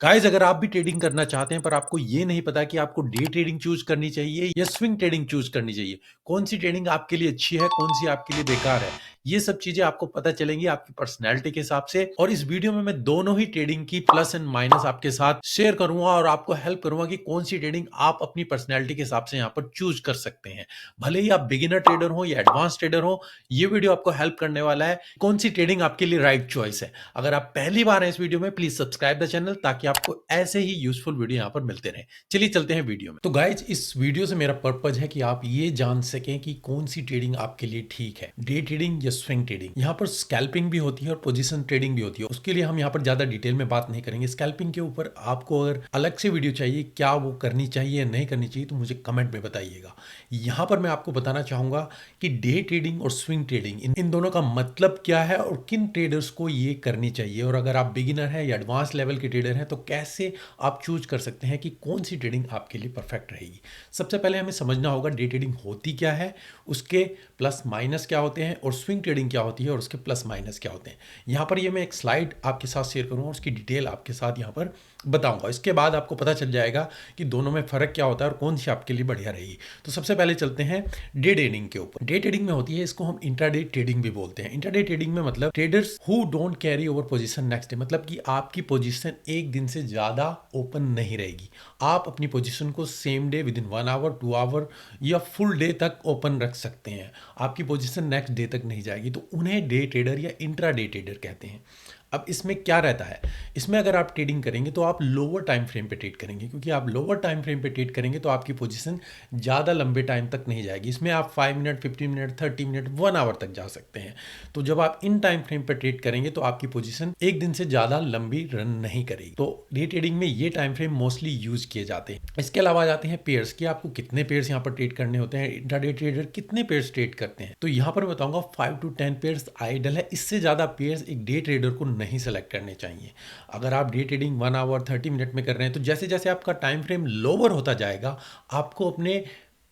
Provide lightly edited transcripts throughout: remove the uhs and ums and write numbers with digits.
Guys अगर आप भी ट्रेडिंग करना चाहते हैं पर आपको ये नहीं पता कि आपको डे ट्रेडिंग चूज करनी चाहिए या स्विंग ट्रेडिंग चूज करनी चाहिए, कौन सी ट्रेडिंग आपके लिए अच्छी है, कौन सी आपके लिए बेकार है, ये सब चीजें आपको पता चलेंगी आपकी पर्सनैलिटी के हिसाब से। और इस वीडियो में मैं दोनों ही ट्रेडिंग की प्लस एंड माइनस आपके साथ शेयर करूंगा और आपको हेल्प करूंगा कि कौन सी ट्रेडिंग आप अपनी पर्सनैलिटी के हिसाब से यहाँ पर चूज कर सकते हैं। भले ही आप बिगिनर ट्रेडर हो या एडवांस ट्रेडर हो, ये वीडियो आपको हेल्प करने वाला है कौन सी ट्रेडिंग आपके लिए राइट चॉइस है। अगर आप पहली बार हैं इस वीडियो में, प्लीज सब्सक्राइब द चैनल ताकि आपको ऐसे ही यूजफुल वीडियो यहां पर मिलते रहे। चलिए चलते हैं वीडियो में। तो गाइज इस वीडियो से मेरा पर्पज है कि आप ये जान सकें कि कौन सी ट्रेडिंग आपके लिए ठीक है, डे ट्रेडिंग या स्विंग ट्रेडिंग। यहाँ पर स्कैल्पिंग भी होती है और पोजीशन ट्रेडिंग भी होती है, उसके लिए हम यहाँ पर ज्यादा डिटेल में बात नहीं करेंगे। स्कैल्पिंग के ऊपर आपको अगर अलग से वीडियो चाहिए, क्या वो करनी चाहिए या नहीं करनी चाहिए, तो मुझे कमेंट में बताइएगा। यहाँ पर मैं आपको बताना चाहूंगा कि डे ट्रेडिंग और स्विंग ट्रेडिंग इन दोनों का मतलब क्या है और किन ट्रेडर्स को ये करनी चाहिए, और अगर आप बिगिनर हैं या एडवांस लेवल के ट्रेडर हैं तो कैसे आप चूज कर सकते हैं कि कौन सी ट्रेडिंग आपके लिए परफेक्ट रहेगी। सबसे पहले हमें समझना होगा डे ट्रेडिंग होती क्या है, उसके प्लस माइनस क्या होते हैं, और स्विंग ट्रेडिंग क्या होती है और उसके प्लस माइनस क्या होते हैं। यहाँ पर ये मैं एक स्लाइड आपके साथ शेयर करूँगा और उसकी डिटेल आपके साथ यहाँ पर बताऊंगा। इसके बाद आपको पता चल जाएगा कि दोनों में फ़र्क क्या होता है और कौन सी आपके लिए बढ़िया रहेगी। तो सबसे पहले चलते हैं डे ट्रेडिंग के ऊपर। डे ट्रेडिंग में होती है, इसको हम इंट्राडे ट्रेडिंग भी बोलते हैं। इंट्राडे ट्रेडिंग में मतलब traders who don't carry over position next day, मतलब कि आपकी पोजीशन एक दिन से ज़्यादा ओपन नहीं रहेगी। आप अपनी पोजीशन को same day within 1 hour 2 hour या फुल डे तक ओपन रख सकते हैं। आपकी पोजीशन नेक्स्ट डे तक नहीं जाएगी, तो उन्हें डे ट्रेडर या इंट्रा डे ट्रेडर कहते हैं। अब इसमें क्या रहता है, इसमें अगर आप ट्रेडिंग करेंगे तो आप लोअर टाइम फ्रेम पे ट्रेड करेंगे, क्योंकि आप लोअर टाइम फ्रेम पे ट्रेड करेंगे तो आपकी पोजीशन ज़्यादा लंबे टाइम तक नहीं जाएगी। इसमें आप 5 मिनट 15 मिनट 30 मिनट 1 आवर तक जा सकते हैं। तो जब आप इन टाइम फ्रेम पर ट्रेड करेंगे तो आपकी पोजीशन एक दिन से ज़्यादा लंबी रन नहीं करेगी। तो डे ट्रेडिंग में ये टाइम फ्रेम मोस्टली यूज किए जाते हैं। इसके अलावा आ जाते हैं पेयर्स की, आपको कितने पेयर्स यहाँ पर ट्रेड करने होते हैं, इंट्राडे ट्रेडर कितने पेयर्स ट्रेड करते हैं। तो यहाँ पर बताऊंगा 5 to 10 पेयर्स आइडल है, इससे ज़्यादा पेयर्स एक डे ट्रेडर को नहीं सेलेक्ट करने चाहिए। अगर आप डे ट्रेडिंग 1 आवर 30 मिनट में कर रहे हैं तो जैसे जैसे आपका टाइम फ्रेम लोअर होता जाएगा आपको अपने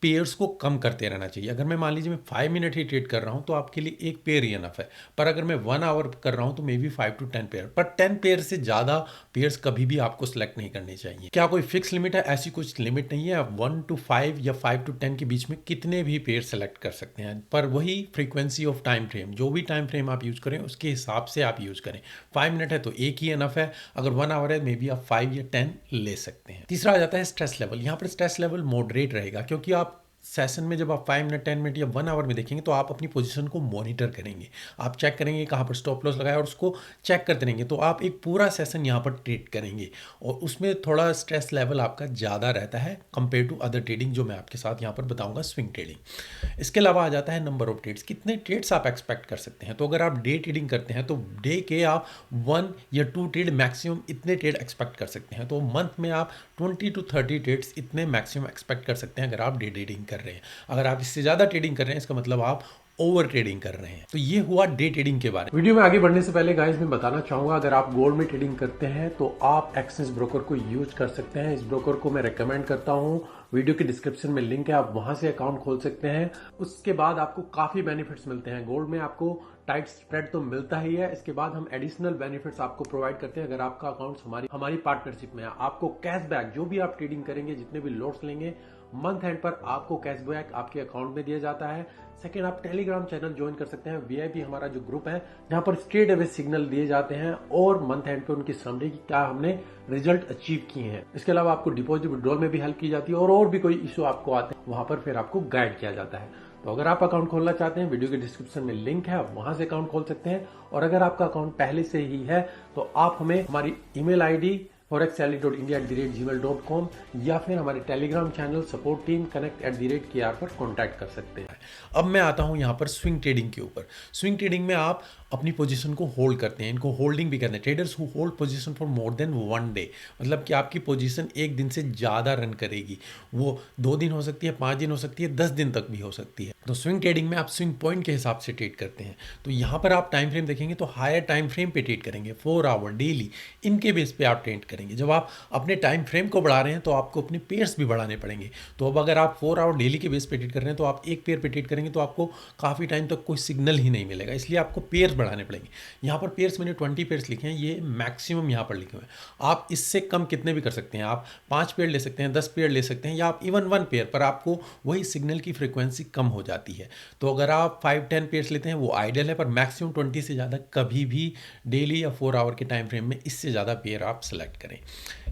पेयर्स को कम करते रहना चाहिए। अगर मैं मान लीजिए मैं 5 मिनट ही ट्रेड कर रहा हूँ तो आपके लिए एक पेयर ही इनफ है, पर अगर मैं 1 आवर कर रहा हूँ तो मे बी 5 to 10 पेयर, पर 10 पेयर से ज़्यादा पेयर्स कभी भी आपको सेलेक्ट नहीं करने चाहिए। क्या कोई फिक्स लिमिट है? ऐसी कुछ लिमिट नहीं है, आप 1 to 5 या 5 to 10 के बीच में कितने भी पेयर सेलेक्ट कर सकते हैं, पर वही फ्रीक्वेंसी ऑफ टाइम फ्रेम, जो भी टाइम फ्रेम आप यूज़ करें उसके हिसाब से आप यूज़ करें। 5 मिनट है तो एक ही इनफ है, अगर 1 आवर है मे बी आप 5 या 10 ले सकते हैं। तीसरा आ जाता है स्ट्रेस लेवल। यहाँ पर स्ट्रेस लेवल मॉडरेट रहेगा, क्योंकि आप सेशन में जब आप 5 मिनट 10 मिनट या 1 आवर में देखेंगे तो आप अपनी पोजीशन को मॉनिटर करेंगे, आप चेक करेंगे कहाँ पर स्टॉप लॉस लगाया और उसको चेक करते रहेंगे। तो आप एक पूरा सेशन यहाँ पर ट्रेड करेंगे और उसमें थोड़ा स्ट्रेस लेवल आपका ज़्यादा रहता है कंपेयर टू अदर ट्रेडिंग जो मैं आपके साथ यहाँ पर बताऊँगा स्विंग ट्रेडिंग। इसके अलावा आ जाता है नंबर ऑफ ट्रेड्स, कितने ट्रेड्स आप एक्सपेक्ट कर सकते हैं। तो अगर आप डे ट्रेडिंग करते हैं तो डे के आप 1 या 2 ट्रेड मैक्सिमम इतने ट्रेड एक्सपेक्ट कर सकते हैं। तो मंथ में आप 20 to 30 ट्रेड्स इतने मैक्सिमम एक्सपेक्ट कर सकते हैं अगर आप डे ट्रेडिंग कर रहे हैं। अगर आप इससे ज़्यादा ट्रेडिंग कर रहे हैं इसका मतलब आप ओवर ट्रेडिंग कर रहे हैं। तो ये हुआ डे ट्रेडिंग के बारे में। वीडियो में आगे बढ़ने से पहले गाइस मैं बताना चाहूंगा, अगर आप गोल्ड में ट्रेडिंग करते हैं तो आप एक्सिस ब्रोकर को यूज कर सकते हैं। इस ब्रोकर को मैं रेकमेंड करता हूं, वीडियो के डिस्क्रिप्शन में लिंक है, आप वहां से अकाउंट खोल सकते हैं। उसके बाद आपको काफी बेनिफिट्स मिलते हैं। गोल्ड में आपको टाइट स्प्रेड तो मिलता ही है, इसके बाद हम एडिशनल बेनिफिट्स आपको प्रोवाइड करते हैं। अगर आपका अकाउंट हमारी पार्टनरशिप में है, आपको कैशबैक, जो भी आप ट्रेडिंग करेंगे, जितने भी लॉट्स लेंगे, मंथ एंड पर आपको कैशबैक आपके अकाउंट में दिया जाता है। सेकेंड, आप टेलीग्राम चैनल ज्वाइन कर सकते हैं, वीआईपी हमारा जो ग्रुप है जहां पर स्ट्रेट अवे सिग्नल दिए जाते हैं और मंथ एंड पे उनकी समरी की क्या हमने रिजल्ट अचीव किए हैं। इसके अलावा आपको डिपॉजिट विड्रॉल में भी हेल्प की जाती है और भी कोई इशू आपको आते हैं वहां पर फिर आपको गाइड किया जाता है। तो अगर आप अकाउंट खोलना चाहते हैं, वीडियो के डिस्क्रिप्शन में लिंक है, आप वहां से अकाउंट खोल सकते हैं। और अगर आपका अकाउंट पहले से ही है तो आप हमें हमारी ईमेल आईडी forexsally.india@gmail.com या फिर हमारे Telegram channel support team connect@kr पर कॉन्टैक्ट कर सकते हैं। अब मैं आता हूं यहां पर स्विंग ट्रेडिंग के ऊपर। स्विंग ट्रेडिंग में आप अपनी पोजीशन को होल्ड करते हैं, इनको होल्डिंग भी करते हैं। Traders who hold position for more than 1 day, मतलब कि आपकी पोजीशन एक दिन से ज़्यादा रन करेगी। वो 2 दिन हो सकती है, 5 दिन हो सकती है, 10 दिन तक भी हो सकती है। तो स्विंग ट्रेडिंग में आप स्विंग पॉइंट के हिसाब से ट्रेड करते हैं। तो यहाँ पर आप टाइम फ्रेम देखेंगे तो हायर टाइम फ्रेम पे ट्रेड करेंगे, 4 आवर डेली, इनके बेस पे आप ट्रेड करेंगे। जब आप अपने टाइम फ्रेम को बढ़ा रहे हैं तो आपको अपने पेयर्स भी बढ़ाने पड़ेंगे। तो अब अगर आप 4 आवर डेली के बेस पे ट्रेड कर रहे हैं तो आप एक पेयर पे ट्रेड करेंगे तो आपको काफ़ी टाइम तक कोई सिग्नल ही नहीं मिलेगा, इसलिए आपको पेयर बढ़ाने पड़ेंगे। यहाँ पर पेयर्स मैंने 20 पेयर्स लिखे हैं, ये मैक्सिमम यहाँ पर लिखे हुए हैं। आप इससे कम कितने भी कर सकते हैं, आप 5 पेयर ले सकते हैं, 10 पेयर ले सकते हैं, या आप इवन 1 पेयर, पर आपको वही सिग्नल की फ्रिक्वेंसी कम हो जाती है। तो अगर आप 5-10 पेयर्स लेते हैं वो आइडियल है, पर मैक्सिमम 20 से ज़्यादा कभी भी डेली या 4 आवर के टाइम फ्रेम में इससे ज़्यादा पेयर आप सेलेक्ट करें।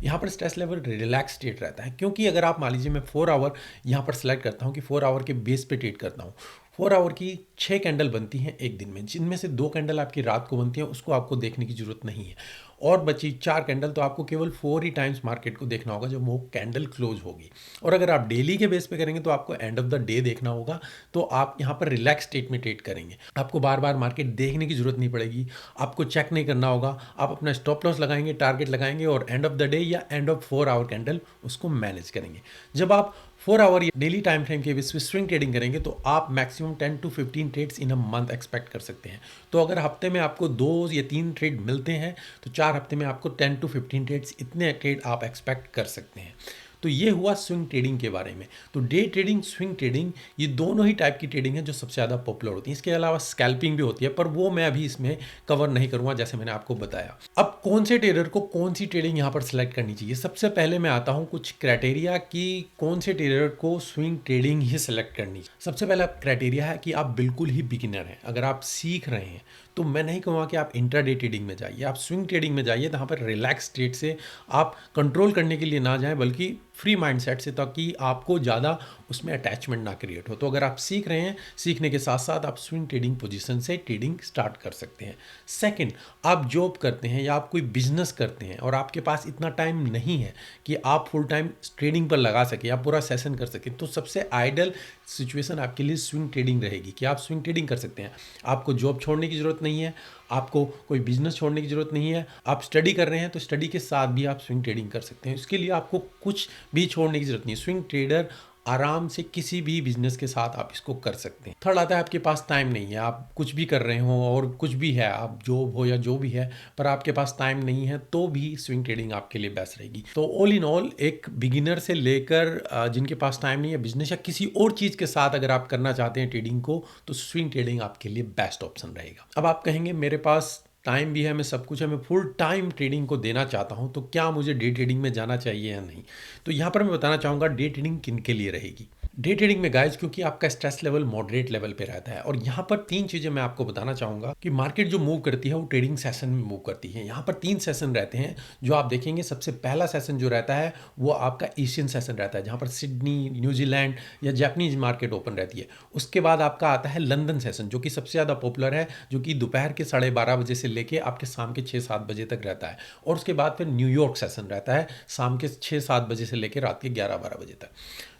यहाँ पर स्ट्रेस लेवल रिलैक्स स्टेट रहता है, क्योंकि अगर आप मान लीजिए मैं 4 आवर यहाँ पर सेलेक्ट करता हूँ कि 4 आवर के बेस पे ट्रेड करता हूँ। 4 आवर की 6 कैंडल बनती हैं एक दिन में, जिनमें से 2 कैंडल आपकी रात को बनती हैं, उसको आपको देखने की जरूरत नहीं है, और बची 4 कैंडल तो आपको केवल 4 ही टाइम्स मार्केट को देखना होगा जब वो कैंडल क्लोज होगी। और अगर आप डेली के बेस पे करेंगे तो आपको एंड ऑफ द डे देखना होगा, तो आप यहाँ पर रिलैक्स स्टेट में ट्रेड करेंगे, आपको बार बार मार्केट देखने की जरूरत नहीं पड़ेगी, आपको चेक नहीं करना होगा, आप अपना स्टॉप लॉस लगाएंगे, टारगेट लगाएंगे, और एंड ऑफ द डे या एंड ऑफ 4 आवर कैंडल उसको मैनेज करेंगे। जब आप 4 आवर या डेली टाइम फ्रेम के बेस पे स्विंग ट्रेडिंग करेंगे तो आप maximum 10 to 15 trades in a month expect कर सकते हैं। तो अगर हफ्ते में आपको 2 या 3 ट्रेड मिलते हैं तो 4 हफ्ते में आपको 10 to 15 ट्रेड्स, इतने ट्रेड आप एक्सपेक्ट कर सकते हैं। तो ये हुआ स्विंग ट्रेडिंग के बारे में। तो डे ट्रेडिंग, स्विंग ट्रेडिंग, ये दोनों ही टाइप की ट्रेडिंग है जो सबसे ज़्यादा पॉपुलर होती है। इसके अलावा स्कैल्पिंग भी होती है, पर वो मैं अभी इसमें कवर नहीं करूँगा, जैसे मैंने आपको बताया। अब कौन से ट्रेडर को कौन सी ट्रेडिंग यहाँ पर सिलेक्ट करनी चाहिए, सबसे पहले मैं आता हूँ कुछ क्राइटेरिया कि कौन से ट्रेडर को स्विंग ट्रेडिंग ही सिलेक्ट करनी चाहिए। सबसे पहला क्राइटेरिया है कि आप बिल्कुल ही बिगिनर हैं, अगर आप सीख रहे हैं तो मैं नहीं कहूँगा कि आप इंट्राडे ट्रेडिंग में जाइए, आप स्विंग ट्रेडिंग में जाइए, जहाँ पर रिलैक्स स्टेट से आप कंट्रोल करने के लिए ना जाएं, बल्कि फ्री माइंडसेट से, ताकि आपको ज़्यादा उसमें अटैचमेंट ना क्रिएट हो। तो अगर आप सीख रहे हैं, सीखने के साथ साथ आप स्विंग ट्रेडिंग पोजीशन से ट्रेडिंग स्टार्ट कर सकते हैं। सेकंड, आप जॉब करते हैं या आप कोई बिजनेस करते हैं और आपके पास इतना टाइम नहीं है कि आप फुल टाइम ट्रेडिंग पर लगा सके, आप पूरा सेशन कर सकें, तो सबसे आइडियल सिचुएशन आपके लिए स्विंग ट्रेडिंग रहेगी कि आप स्विंग ट्रेडिंग कर सकते हैं। आपको जॉब छोड़ने की ज़रूरत नहीं है, आपको कोई बिजनेस छोड़ने की ज़रूरत नहीं है, आप स्टडी कर रहे हैं तो स्टडी के साथ भी आप स्विंग ट्रेडिंग कर सकते हैं। इसके लिए आपको कुछ भी छोड़ने की ज़रूरत नहीं है। स्विंग ट्रेडर आराम से किसी भी बिजनेस के साथ आप इसको कर सकते हैं। थर्ड आता है आपके पास टाइम नहीं है, आप कुछ भी कर रहे हो और कुछ भी है, आप जॉब हो या जो भी है, पर आपके पास टाइम नहीं है, तो भी स्विंग ट्रेडिंग आपके लिए बेस्ट रहेगी। तो ऑल इन ऑल, एक बिगिनर से लेकर जिनके पास टाइम नहीं है, बिजनेस या किसी और चीज़ के साथ अगर आप करना चाहते हैं ट्रेडिंग को, तो स्विंग ट्रेडिंग आपके लिए बेस्ट ऑप्शन रहेगा। अब आप कहेंगे मेरे पास टाइम भी है, मैं सब कुछ है, मैं फुल टाइम ट्रेडिंग को देना चाहता हूं, तो क्या मुझे डे ट्रेडिंग में जाना चाहिए या नहीं। तो यहां पर मैं बताना चाहूँगा डे ट्रेडिंग किन के लिए रहेगी। डे ट्रेडिंग में गाइज, क्योंकि आपका स्ट्रेस लेवल मॉडरेट लेवल पे रहता है, और यहाँ पर 3 चीज़ें मैं आपको बताना चाहूँगा कि मार्केट जो मूव करती है वो ट्रेडिंग सेशन में मूव करती है। यहाँ पर 3 सेशन रहते हैं जो आप देखेंगे। सबसे पहला सेशन जो रहता है वो आपका एशियन सेशन रहता है, जहाँ पर सिडनी, न्यूजीलैंड या जापानीज मार्केट ओपन रहती है। उसके बाद आपका आता है लंदन सेशन, जो कि सबसे ज़्यादा पॉपुलर है, जो कि दोपहर के 12:30 बजे से लेके आपके शाम के 6-7 बजे तक रहता है। और उसके बाद फिर न्यूयॉर्क सेशन रहता है, शाम के 6-7 बजे से लेकर रात के 11-12 बजे तक।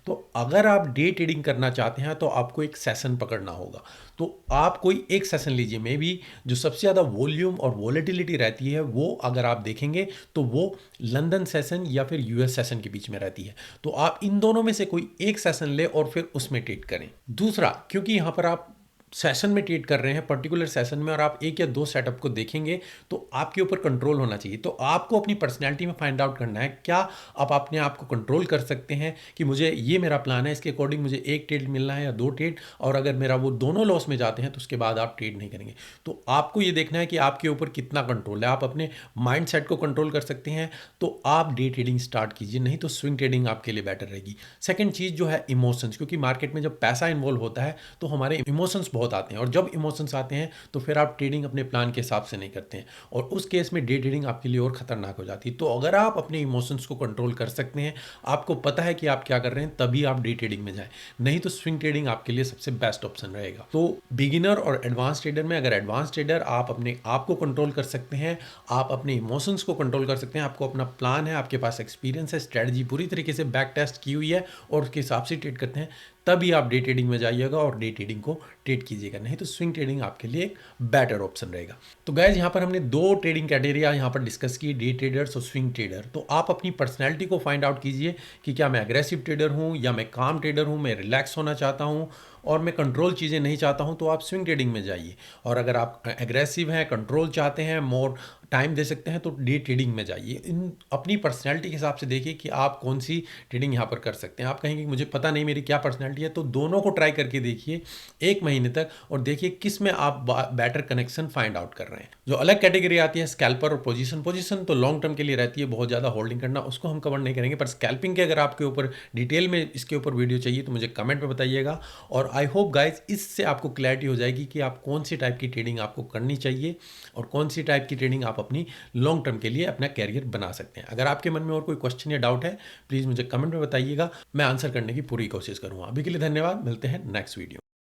तो अगर आप डे ट्रेडिंग करना चाहते हैं तो आपको एक सेशन पकड़ना होगा। तो आप कोई एक सेशन लीजिए, मे बी जो सबसे ज़्यादा वॉल्यूम और वॉलेटिलिटी रहती है वो अगर आप देखेंगे तो वो लंदन सेशन या फिर यूएस सेशन के बीच में रहती है। तो आप इन दोनों में से कोई एक सेशन ले और फिर उसमें ट्रेड करें। दूसरा, क्योंकि यहाँ पर आप सेशन में ट्रेड कर रहे हैं, पर्टिकुलर सेशन में, और आप 1 या 2 सेटअप को देखेंगे, तो आपके ऊपर कंट्रोल होना चाहिए। तो आपको अपनी पर्सनैलिटी में फाइंड आउट करना है, क्या आप अपने आप को कंट्रोल कर सकते हैं कि मुझे ये मेरा प्लान है, इसके अकॉर्डिंग मुझे 1 ट्रेड मिलना है या 2 ट्रेड, और अगर मेरा वो दोनों लॉस में जाते हैं तो उसके बाद आप ट्रेड नहीं करेंगे। तो आपको ये देखना है कि आपके ऊपर कितना कंट्रोल है। आप अपने माइंड सेट को कंट्रोल कर सकते हैं तो आप डे ट्रेडिंग स्टार्ट कीजिए, नहीं तो स्विंग ट्रेडिंग आपके लिए बेटर रहेगी। सेकेंड चीज़ जो है इमोशंस, क्योंकि मार्केट में जब पैसा इन्वॉल्व होता है तो हमारे इमोशंस बहुत आते हैं, और जब इमोशंस आते हैं तो फिर आप ट्रेडिंग अपने प्लान के हिसाब से नहीं करते हैं, और उस केस में डे ट्रेडिंग आपके लिए और खतरनाक हो जाती है। तो अगर आप अपने इमोशंस को कंट्रोल कर सकते हैं, आपको पता है कि आप क्या कर रहे हैं, तभी आप डे ट्रेडिंग में जाएं, नहीं तो स्विंग ट्रेडिंग आपके लिए सबसे बेस्ट ऑप्शन रहेगा। तो बिगिनर और एडवांस ट्रेडर में, अगर एडवांस ट्रेडर आप अपने आप को कंट्रोल कर सकते हैं, आप अपने इमोशंस को कंट्रोल कर सकते हैं, आपको अपना प्लान है, आपके पास एक्सपीरियंस है, स्ट्रेटजी पूरी तरीके से बैक टेस्ट की हुई है और उसके हिसाब से ट्रेड करते हैं, तभी आप डे ट्रेडिंग में जाइएगा और डे ट्रेडिंग को ट्रेड कीजिएगा, नहीं तो स्विंग ट्रेडिंग आपके लिए एक बेटर ऑप्शन रहेगा। तो गाइज, यहाँ पर हमने 2 ट्रेडिंग कैटेगरी यहाँ पर डिस्कस की, डे ट्रेडर्स और स्विंग ट्रेडर। तो आप अपनी पर्सनैलिटी को फाइंड आउट कीजिए कि क्या मैं एग्रेसिव ट्रेडर हूँ या मैं काम ट्रेडर हूँ, मैं रिलैक्स होना चाहता हूँ, और मैं कंट्रोल चीज़ें नहीं चाहता हूँ, तो आप स्विंग ट्रेडिंग में जाइए। और अगर आप एग्रेसिव हैं, कंट्रोल चाहते हैं, मोर टाइम दे सकते हैं, तो डे ट्रेडिंग में जाइए। इन अपनी पर्सनैलिटी के हिसाब से देखिए कि आप कौन सी ट्रेडिंग यहाँ पर कर सकते हैं। आप कहेंगे कि मुझे पता नहीं मेरी क्या पर्सनैलिटी है, तो दोनों को ट्राई करके देखिए 1 महीने तक, और देखिए किस में आप बेटर कनेक्शन फाइंड आउट कर रहे हैं। जो अलग कैटेगरी आती है स्कैल्पर और पोजीशन, पोजीशन तो लॉन्ग टर्म के लिए रहती है, बहुत ज़्यादा होल्डिंग करना, उसको हम कवर नहीं करेंगे। पर स्कैल्पिंग के अगर आपके ऊपर डिटेल में इसके ऊपर वीडियो चाहिए तो मुझे कमेंट में बताइएगा। और आई होप गाइज इससे आपको क्लैरिटी हो जाएगी कि आप कौन सी टाइप की ट्रेडिंग आपको करनी चाहिए और कौन सी टाइप की ट्रेडिंग आप अपनी लॉन्ग टर्म के लिए अपना कैरियर बना सकते हैं। अगर आपके मन में और कोई क्वेश्चन या डाउट है, प्लीज़ मुझे कमेंट में बताइएगा, मैं आंसर करने की पूरी कोशिश करूँगा। अभी के लिए धन्यवाद, मिलते हैं नेक्स्ट वीडियो।